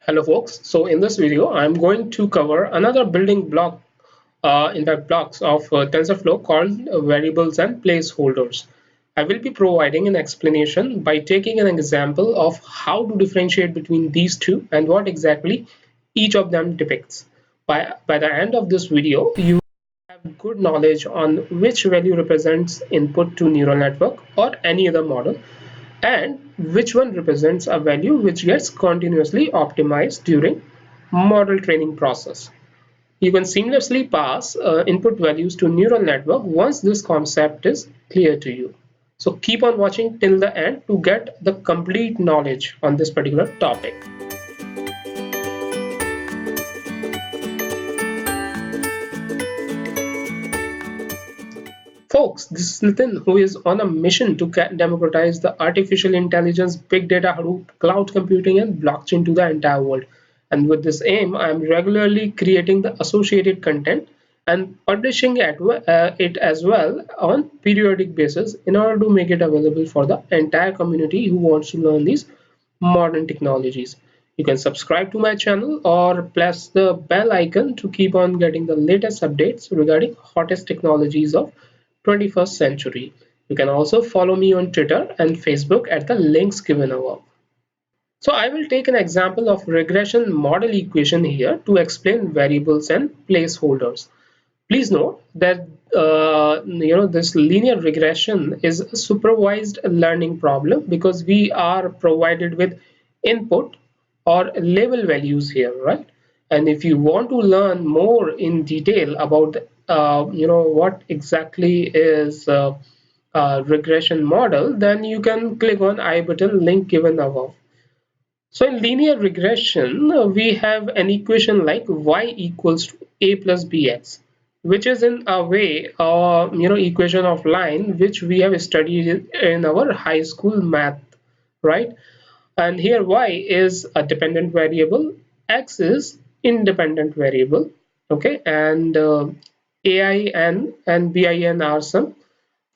Hello folks, so in this video I'm going to cover another building block, blocks of TensorFlow called variables and placeholders. I will be providing an explanation by taking an example of how to differentiate between these two and what exactly each of them depicts. By the end of this video, you have good knowledge on which value represents input to neural network or any other model and which one represents a value which gets continuously optimized during model training process. You can seamlessly pass input values to neural network once this concept is clear to you. So keep on watching till the end to get the complete knowledge on this particular topic. Folks, this is Nitin who is on a mission to democratize the artificial intelligence, big data, Hadoop, cloud computing, and blockchain to the entire world. And with this aim, I am regularly creating the associated content and publishing it as well on periodic basis in order to make it available for the entire community who wants to learn these modern technologies. You can subscribe to my channel or press the bell icon to keep on getting the latest updates regarding hottest technologies of 21st century. You can also follow me on Twitter and Facebook at the links given above. So I will take an example of regression model equation here to explain variables and placeholders. Please note that this linear regression is a supervised learning problem because we are provided with input or label values here, right? And if you want to learn more in detail about what exactly is regression model, then you can click on I button link given above. So in linear regression, we have an equation like y equals to a plus bx, which is in a way equation of line which we have studied in our high school math, right? And here y is a dependent variable, x is independent variable, okay, and ain and bin are some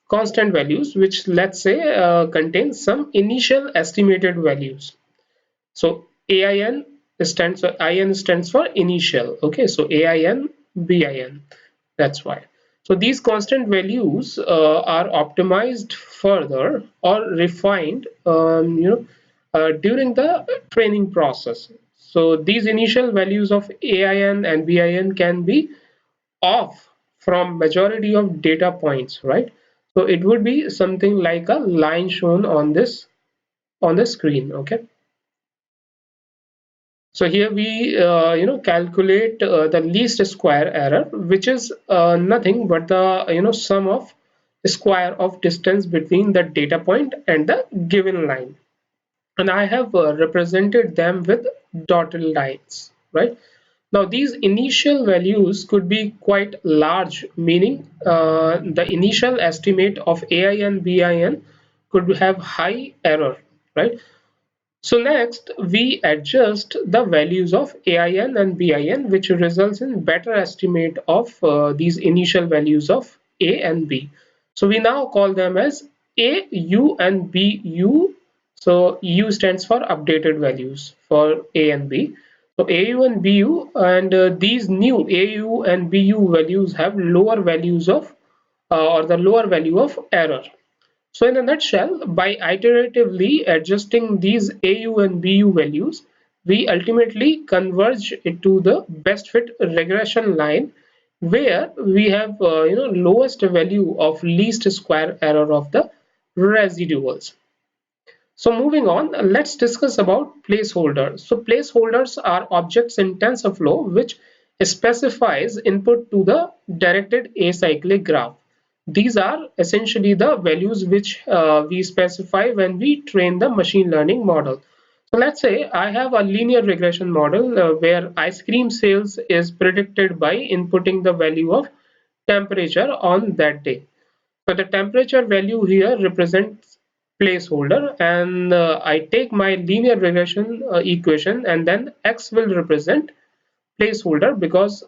constant values which, let's say, contain some initial estimated values. So in stands for initial. Okay, so AIN, BIN. That's why. So these constant values are optimized further or refined, during the training process. So these initial values of AIN and BIN can be off from majority of data points, right? So it would be something like a line shown on the screen. Okay. So here we calculate the least square error, which is nothing but the sum of square of distance between the data point and the given line. And I have represented them with dotted lines, right? Now these initial values could be quite large, meaning the initial estimate of AIN, BIN could have high error, right? So next we adjust the values of AIN and BIN, which results in better estimate of these initial values of A and B. So we now call them as A, U and B, U. So U stands for updated values for A and B. So AU and BU, and these new AU and BU values have lower values of or the lower value of error. So in a nutshell, by iteratively adjusting these AU and BU values, we ultimately converge it to the best fit regression line where we have lowest value of least square error of the residuals. So moving on, let's discuss about placeholders. So placeholders are objects in TensorFlow which specifies input to the directed acyclic graph. These are essentially the values which we specify when we train the machine learning model. So let's say I have a linear regression model where ice cream sales is predicted by inputting the value of temperature on that day. So the temperature value here represents placeholder, and I take my linear regression equation, and then x will represent placeholder because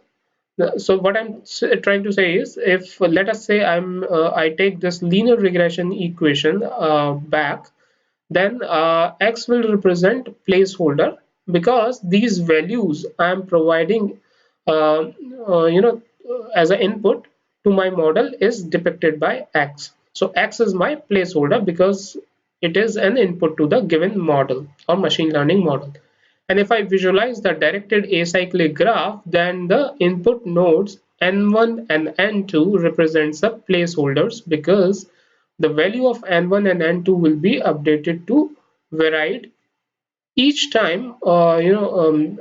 so what I'm trying to say is, if let us say I take this linear regression equation back, then x will represent placeholder because these values I am providing uh, as an input to my model is depicted by X. So X is my placeholder because it is an input to the given model or machine learning model. And if I visualize the directed acyclic graph, then the input nodes N1 and N2 represents the placeholders because the value of N1 and N2 will be updated to varied each time updated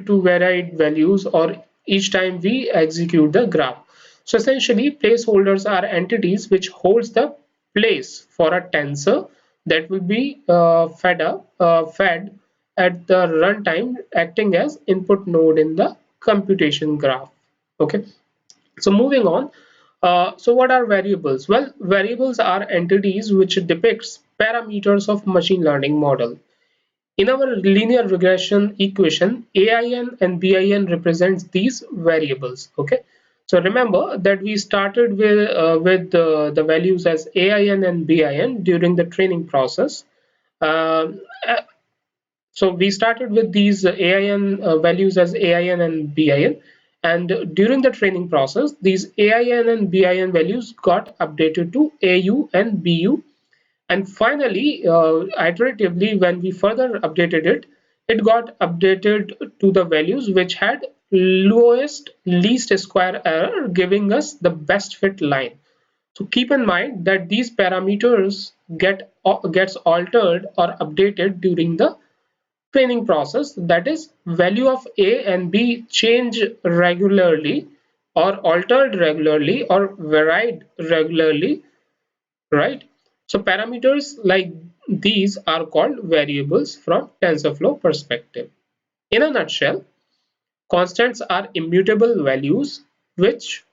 to varied values or each time we execute the graph. So essentially placeholders are entities which holds the place for a tensor that will be fed at the runtime, acting as input node in the computation graph. Okay, so moving on. So what are variables? Well, variables are entities which depicts parameters of machine learning model. In our linear regression equation, AIN and BIN represents these variables. Okay, so remember that we started with the values as AIN and BIN during the training process. Um, uh, so we started with these AIN values as AIN and BIN, and during the training process, these AIN and BIN values got updated to AU and BU, and finally iteratively when we further updated it, it got updated to the values which had lowest least square error, giving us the best fit line. So keep in mind that these parameters gets altered or updated during the training process. That is, value of A and B change regularly or altered regularly or varied regularly, right? So parameters like these are called variables from TensorFlow perspective. In a nutshell, constants are immutable values which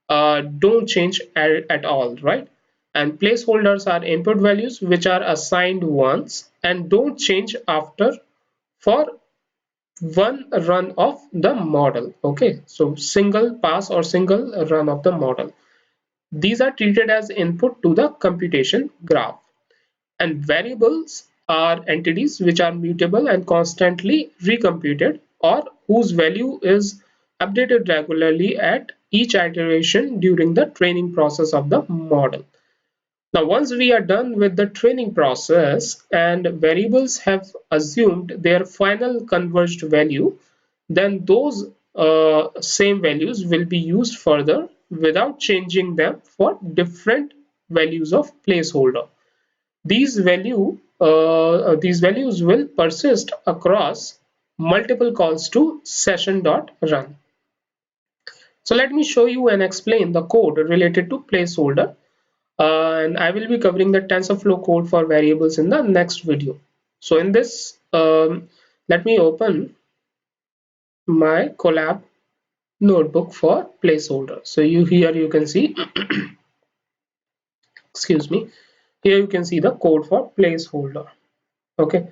don't change at all, right? And placeholders are input values which are assigned once and don't change after for one run of the model. Okay, so single pass or single run of the model. These are treated as input to the computation graph. And variables are entities which are mutable and constantly recomputed, or whose value is updated regularly at each iteration during the training process of the model. Now, once we are done with the training process and variables have assumed their final converged value, then those same values will be used further without changing them for different values of placeholder. These values will persist across multiple calls to session.run. So let me show you and explain the code related to placeholder. And I will be covering the TensorFlow code for variables in the next video. So in this, let me open my Colab notebook for placeholder. So here you can see, excuse me, here you can see the code for placeholder. Okay.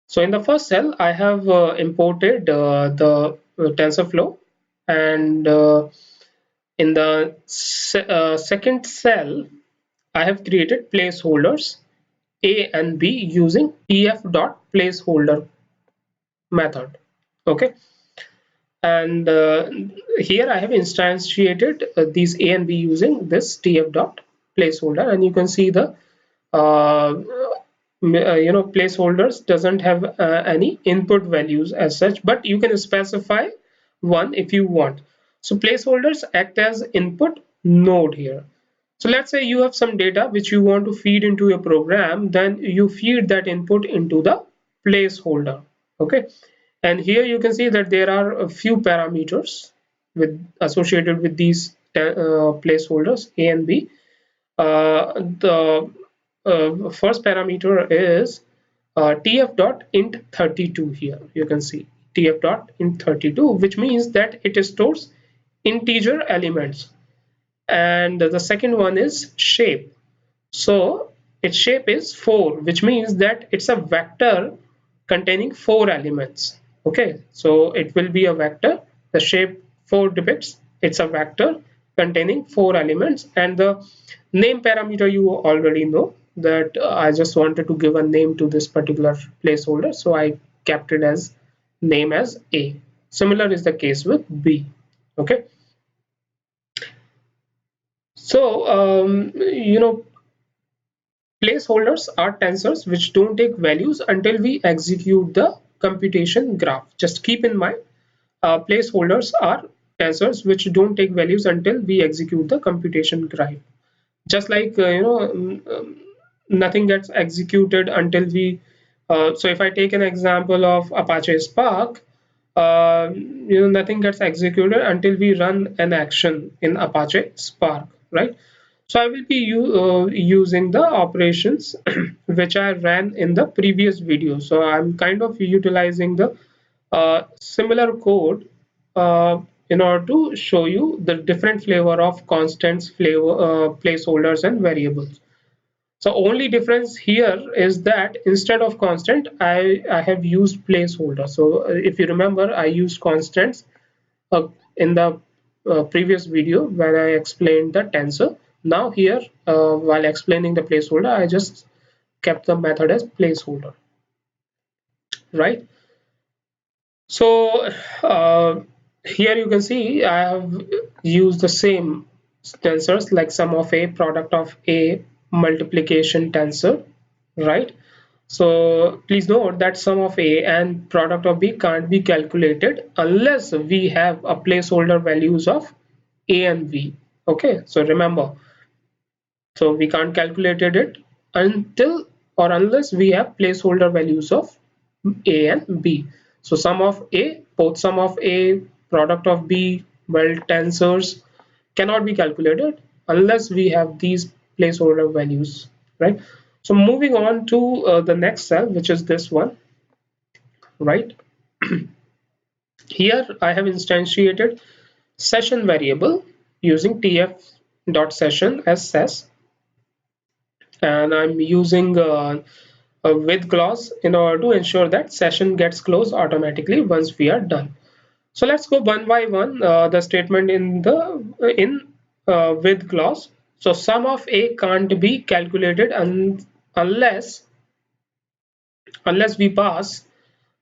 So in the first cell, I have imported the TensorFlow, and in the second cell, I have created placeholders A and B using tf.placeholder method. Okay, and here I have instantiated these A and B using this tf.placeholder, and you can see the placeholders doesn't have any input values as such, but you can specify one if you want. So placeholders act as input node here. So let's say you have some data which you want to feed into your program, then you feed that input into the placeholder. Okay, and here you can see that there are a few parameters associated with these placeholders A and B. The first parameter is tf.int32. Here you can see tf.int32, which means that it stores integer elements, and the second one is shape. So its shape is 4, which means that it's a vector containing 4 elements. Okay, so it will be a vector. The shape 4 depicts it's a vector containing 4 elements, and the name parameter you already know, that I just wanted to give a name to this particular placeholder, so I kept it as name as A. Similar is the case with B. Okay. So placeholders are tensors which don't take values until we execute the computation graph. Just keep in mind, placeholders are tensors which don't take values until we execute the computation graph. Just like nothing gets executed until we so if I take an example of Apache Spark, nothing gets executed until we run an action in Apache Spark, right? So I will be using the operations which I ran in the previous video. So I'm kind of utilizing the similar code uh, in order to show you the different flavor of constants, flavor, placeholders, and variables. So only difference here is that instead of constant, I have used placeholder. So if you remember, I used constants in the previous video when I explained the tensor. Now here, while explaining the placeholder, I just kept the method as placeholder, right? So here you can see I have used the same tensors like sum of a, product of a, multiplication tensor, right? So please note that sum of a and product of b can't be calculated unless we have a placeholder values of a and b. Okay, so remember, so we can't calculate it until or unless we have placeholder values of a and b. So sum of a, both sum of a, product of b, well, tensors cannot be calculated unless we have these placeholder values, right? So moving on to the next cell, which is this one, right? Here I have instantiated session variable using tf.session as ses, and I'm using a with clause in order to ensure that session gets closed automatically once we are done. So let's go one by one the statement in the with clause. So sum of a can't be calculated unless we pass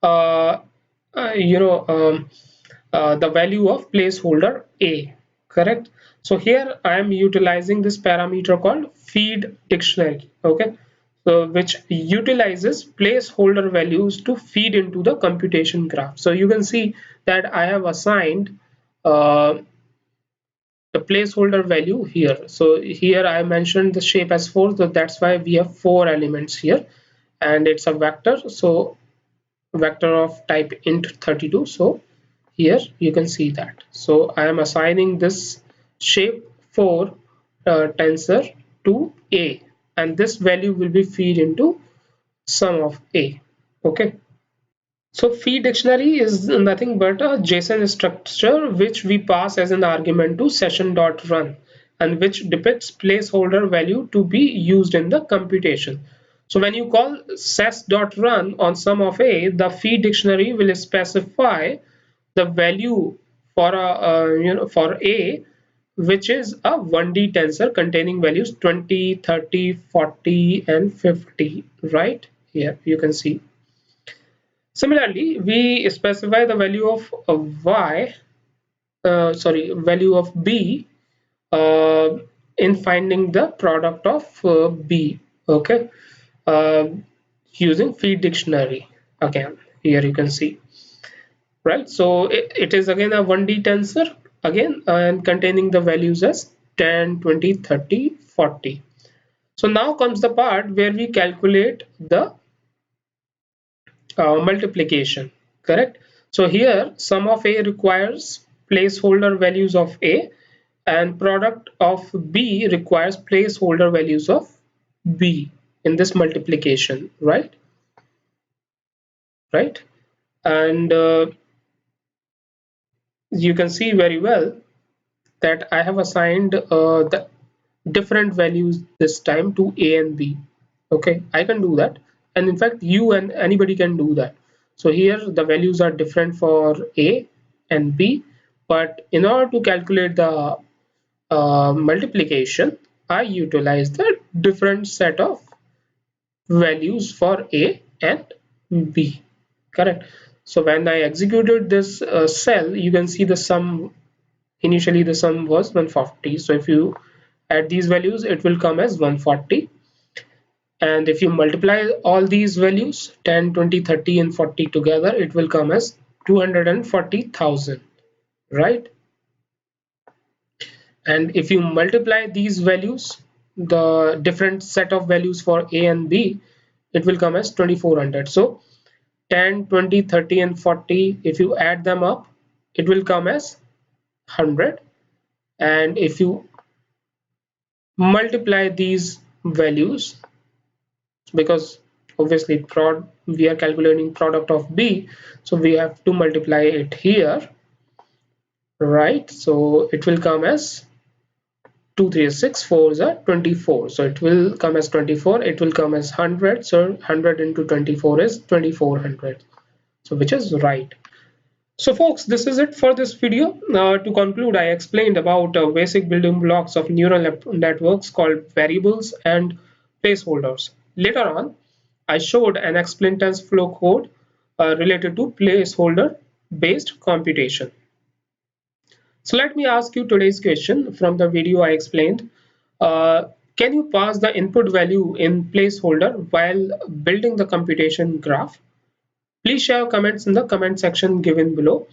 uh, you know the value of placeholder a, correct? So here I am utilizing this parameter called feed dictionary, okay, so which utilizes placeholder values to feed into the computation graph. So you can see that I have assigned uh, the placeholder value here. So here I mentioned the shape as 4, so that's why we have 4 elements here, and it's a vector, so vector of type int 32. So here you can see that. So I am assigning this shape 4 tensor to a, and this value will be feed into sum of a. Okay. So feed dictionary is nothing but a JSON structure which we pass as an argument to session.run, and which depicts placeholder value to be used in the computation. So when you call ses.run on sum of a, the feed dictionary will specify the value for for a, which is a 1D tensor containing values 20, 30, 40, and 50, right? Here you can see. Similarly, we specify the value of value of b uh, in finding the product of b. Okay, uh, using feed dictionary again. Here you can see, right? So it is again a 1D tensor again and containing the values as 10, 20, 30, 40. So now comes the part where we calculate the multiplication, correct? So here sum of a requires placeholder values of a, and product of b requires placeholder values of b in this multiplication, right? And you can see very well that I have assigned the different values this time to a and b. Okay, I can do that, and in fact you and anybody can do that. So here the values are different for a and b, but in order to calculate the multiplication, I utilize the different set of values for A and B. Correct. So when I executed this cell, you can see the sum. Initially the sum was 140. So if you add these values, it will come as 140. And if you multiply all these values, 10, 20, 30 and 40 together, it will come as 240,000, right? And if you multiply these values, the different set of values for A and B, it will come as 2400. So 10, 20, 30 and 40, if you add them up, it will come as 100. And if you multiply these values, because obviously we are calculating product of B, so we have to multiply it here, right? So it will come as 2 3 6 4 is 24, so it will come as 24. It will come as 100, so 100 into 24 is 2400, so which is right. So folks, this is it for this video. To conclude, I explained about basic building blocks of neural networks called variables and placeholders. Later on, I showed and explained TensorFlow code related to placeholder based computation. So let me ask you today's question from the video I explained. Can you pass the input value in placeholder while building the computation graph? Please share comments in the comment section given below.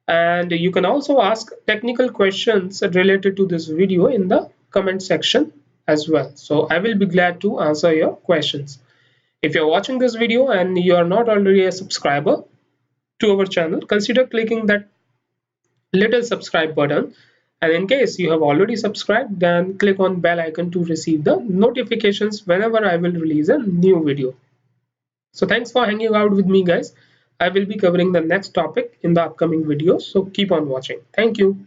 And you can also ask technical questions related to this video in the comment section as well. So I will be glad to answer your questions. If you're watching this video and you are not already a subscriber to our channel, consider clicking that little subscribe button. And in case you have already subscribed, then click on bell icon to receive the notifications whenever I will release a new video. So thanks for hanging out with me, guys. I will be covering the next topic in the upcoming videos, so keep on watching. Thank you.